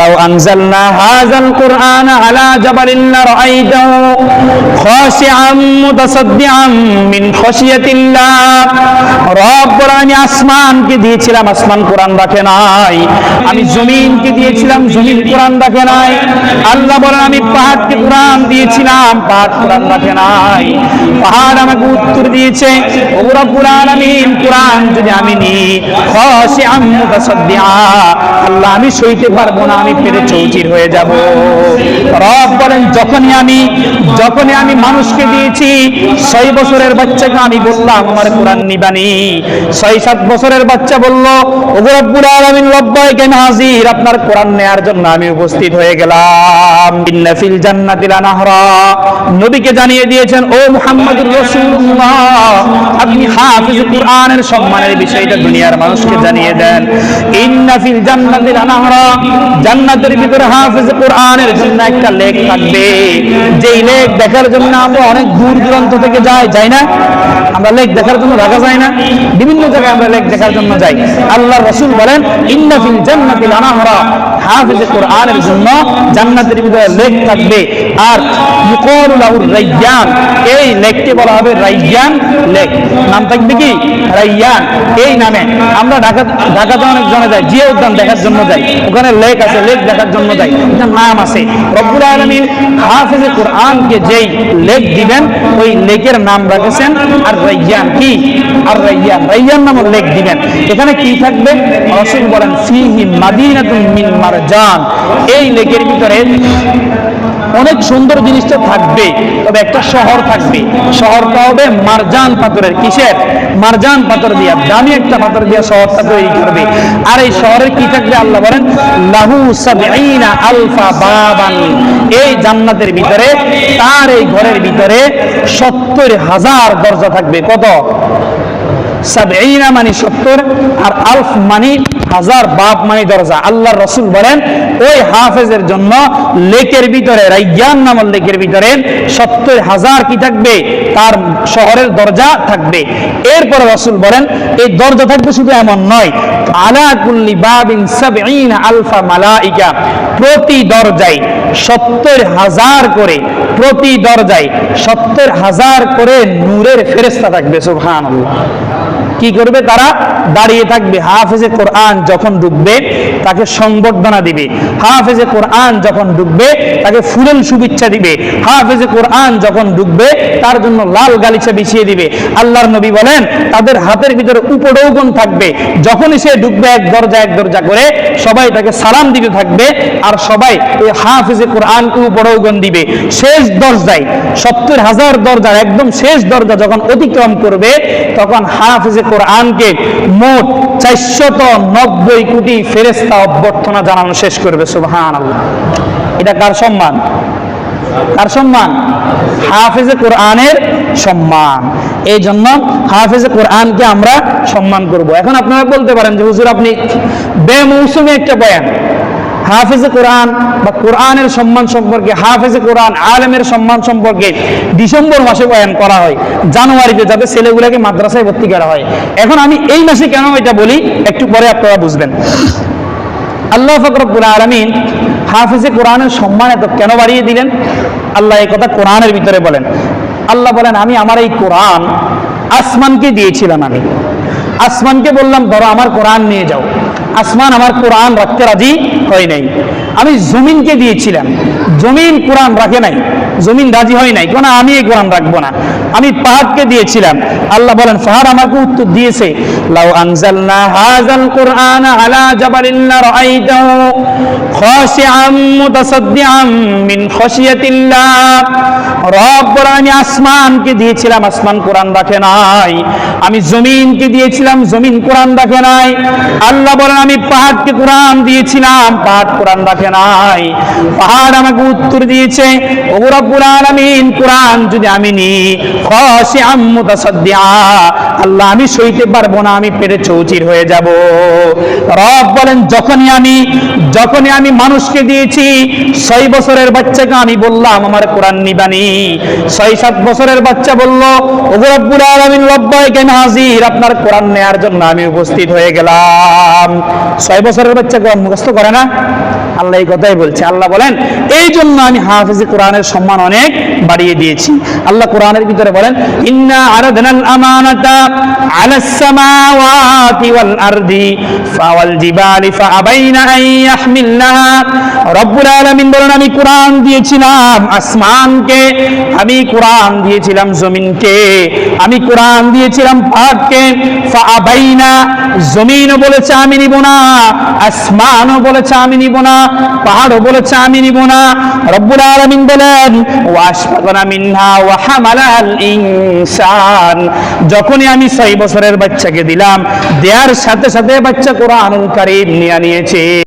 লাউ আনজালনা হাযাল কুরআনা আলা জাবালিন লারাআইতাহু খাশিআম মুতাসাদ্দিআম মিন খাশিয়াতিল্লাহ। রব বলেন আমি আসমানকে দিয়েছিলাম, আসমান কোরআন রাখে নাই। আমি জমিনকে দিয়েছিলাম, জমিন কোরআন রাখে নাই। আল্লাহ বলেন আমি পাহাড়কে কোরআন দিয়েছিলাম, পাহাড় কোরআন রাখে নাই। পাহাড় আমাকে উত্তর দিয়েছে, ও রব্বুল আলামিন কোরআন যদি আমি নিই খাশিআম মুতাসাদ্দিআ, আল্লাহ আমি সইতে পারবো না, আমি পেরে চৌচির হয়ে যাব। রব বলেন যখনই আমি মানুষকে দিয়েছি, 6 বছরের বাচ্চাকে আমি বললাম আমার কোরআন নিবানি, 6-7 বছরের বাচ্চা বলল ও রব্বুল আলামিন লব্বাইক আমি হাজির, আপনার কোরআন নেয়ার জন্য আমি উপস্থিত হয়ে গেলাম। ইন্না ফিল জান্নাতি লানাহরা, নবীকে জানিয়ে দিয়েছেন ও মুহাম্মদুর রাসূলুল্লাহ আপনি হাফিজ কোরআনের সম্মানের বিষয়টা দুনিয়ার মানুষকে জানিয়ে দেন। ইন্না ফিল জান্নাতি লানাহরা, জান্নাতের ভিতরে হাফিজ কোরআনের জন্য একটা লেক থাকবে, যেই লেক দেখার জন্য আমরা অনেক দূর দূরান্ত থেকে যাই না? আমরা লেক দেখার জন্য ঢাকা যাই না? বিভিন্ন জায়গায় আমরা লেক দেখার জন্য যাই। আল্লাহর রাসূল বলেন ইন্না ফিল জান্নাতি লানাহরা, হাফিজ কোরআনের জন্য জান্নাতের ভিতরে লেক থাকবে। আর ইউকালু লাহুর রায়্যান, এই লেকটি বলা হবে রায়্যান লেক। নাম থাকবে কি? রায়্যান। এই নামে আমরা ঢাকাতে অনেক জনে যাই, জিয়া উদ্যান দেখার জন্য যাই, ওখানে লেক আছে, লেক দেখার জন্য যাই, এটার নাম আছে। রব্বুল আলামিন হাফিজ কোরআনকে যেই লেক দিবেন ওই লেকের নাম রাখেছেন আর রায়্যান। কি? আর রায়্যান, রায়্যান নামক লেক দিবেন। এখানে কি থাকবে? রাসূল বলেন ফিহি মাদিনাতুন মিন মারজান, এই লেকের ভিতরে অনেক সুন্দর জিনিস তো থাকবে, তবে একটা শহর থাকবে, শহরটা হবে মারজান পাথরের। কিসের? মারজান পাথর দিয়া, দামি একটা পাথর দিয়া শহরটা তৈরি করবে। আর এই শহরের কি থাকবে? আল্লাহ বলেন লাহু সাবঈনা আলফা বাবান, এই জান্নাতের ভিতরে তার এই ঘরের ভিতরে 70,000 দরজা থাকবে। কত? সাবঈনা মানে 70, আর আলফ মানে 1000, বাব মানে দরজা। আল্লাহর রাসূল বলেন ওই হাফেজের জন্য লেকের ভিতরে, রায়্যান নামক লেকের ভিতরে 70,000 কি থাকবে? তার শহরের দরজা থাকবে। এরপর রাসূল বলেন এই দরজা থাকবে শুধু এমন নয়, আলা কুল্লি বাবিন সাবঈনা আলফা মালাইকা, প্রতি দরজায় 70,000 করে, প্রতি দরজায় 70,000 করে নূরের ফেরেশতা থাকবে। সুবহানাল্লাহ। কি করবে তারা? দাঁড়িয়ে থাকবে। হাফেজে কোরআন যখন ঢুকবে তাকে সংবর্ধনা দিবে, হাফেজে কোরআন যখন ঢুকবে তাকে ফুলেল শুভেচ্ছা দিবে, হাফেজে কোরআন যখন ঢুকবে তার জন্য লাল গালিচা বিছিয়ে দিবে। আল্লাহর নবী বলেন তাদের হাতের ভিতরে উপঢৌকন থাকবে, যখনই সে ঢুকবে এক দরজা করে সবাই তাকে সালাম দিতে থাকবে, আর সবাই ওই হাফেজে কোরআনকে উপঢৌকন দিবে। শেষ দরজায় 70,000 দরজার একদম শেষ দরজা যখন অতিক্রম করবে তখন হাফেজে কোরআনকে মোট 490 কোটি ফেরেশতা অভ্যর্থনা জানানো শেষ করবে। সুবহানাল্লাহ। এটা কার সম্মান? কার সম্মান? হাফেজে কোরআনের সম্মান। এই জন্য হাফেজে কোরআনকে আমরা সম্মান করব। এখন আপনারা বলতে পারেন যে হুজুর আপনি বেমৌসুমী একটা বয়ান, হাফেজে কোরআন বা কোরআনের সম্মান সম্পর্কে, হাফেজে কোরআন আলেমের সম্মান সম্পর্কে ডিসেম্বর মাসে বয়ান করা হয়, জানুয়ারিতে যাতে ছেলেগুলোকে মাদ্রাসায় ভর্তি করা হয়। এখন আমি এই মাসে কেন এটা বলি একটু পরে আপনারা বুঝবেন। আল্লাহ পাক রব্বুল আলামিন হাফেজে কোরআনের সম্মান এত কেন বাড়িয়ে দিলেন? আল্লাহ এই কথা কোরআনের ভিতরে বলেন। আল্লাহ বলেন আমি আমার এই কোরআন আসমানকে দিয়েছিলাম, আমি আসমানকে বললাম ধরো আমার কোরআন নিয়ে যাও, আসমান আমার কোরআন রাখতে রাজি হয় নাই। আমি জমিনকে দিয়েছিলাম, জমিন কোরআন রাখে নাই, জমিন রাজি হয় নাই, কেন আমি এই কোরআন রাখবো না। আমি পাহাড়কে দিয়েছিলাম, আল্লাহ বলেন পাহাড় আমাকে উত্তর দিয়েছে লাউ আনজালনা হাযাল কুরআনা আলা জাবালিন লারাআইতাহু খাশিআম মুতাসাদ্দিআম মিন খাশিয়াতিল্লাহ। রব বলেন আমি আসমানকে দিয়েছিলাম, আসমান কোরআন রাখে নাই। আমি জমিনকে দিয়েছিলাম, জমিন কোরআন রাখে নাই। আল্লাহ বলেন আমি পাহাড়কে কোরআন দিয়েছিলাম, পাহাড় কোরআন রাখে নাই। পাহাড় আমাকে উত্তর দিয়েছে ও রব্বুল আলামিন কোরআন যদি আমি নিই খাশিআম মুতাসাদ্দিআ, আল্লাহ আমি সইতে পারবো না, আমি পেরে চৌচির হয়ে যাব। রব বলেন যখনই আমি মানুষকে দিয়েছি, 6 বছরের বাচ্চাকে আমি বললাম আমার কোরআন নিবানি, 6-7 বছরের বাচ্চা বলল ওগো রব্বুল আলামিন লব্বাইক আমি হাজির, আপনার কোরআন নেয়ার জন্য আমি উপস্থিত হয়ে গেলাম। 6 বছরের বাচ্চা কোরআন মুখস্থ করে না? আল্লাহ এই কথাই বলছে। আল্লাহ বলেন এই জন্য আমি হাফেজে কোরআনের সম্মান অনেক বাড়িয়ে দিয়েছি। আল্লাহ কোরআনের ভিতরে বলেন ইন্না আরাদনাল আমানাতা আলাস সামাওয়াতি ওয়াল আরদি ফাওয়াল জিবালি ফাআবাইনা আন ইয়াহমিলনাহা। রব্বুল আলামিন বলেন আমি কোরআন দিয়েছিলাম আসমানকে, আমি কোরআন দিয়েছিলাম জমিনকে, আমি কোরআন দিয়েছিলাম পাহাড়কে। ফাআবাইনা, জমিনও বলেছে আমি নিব না, আসমানও বলেছে আমি নিব না, পাহাড়ও বলেছে আমি নিব না। রব্বুল আলামিন বলেন ওয়াশফাকনা মিনহা ওয়া হামালাল ইনসান। যখনই আমি 6 বছরের বাচ্চাকে দিলাম, দেওয়ার সাথে সাথে বাচ্চা কোরআনুল কারীম নিয়ে নিয়েছে।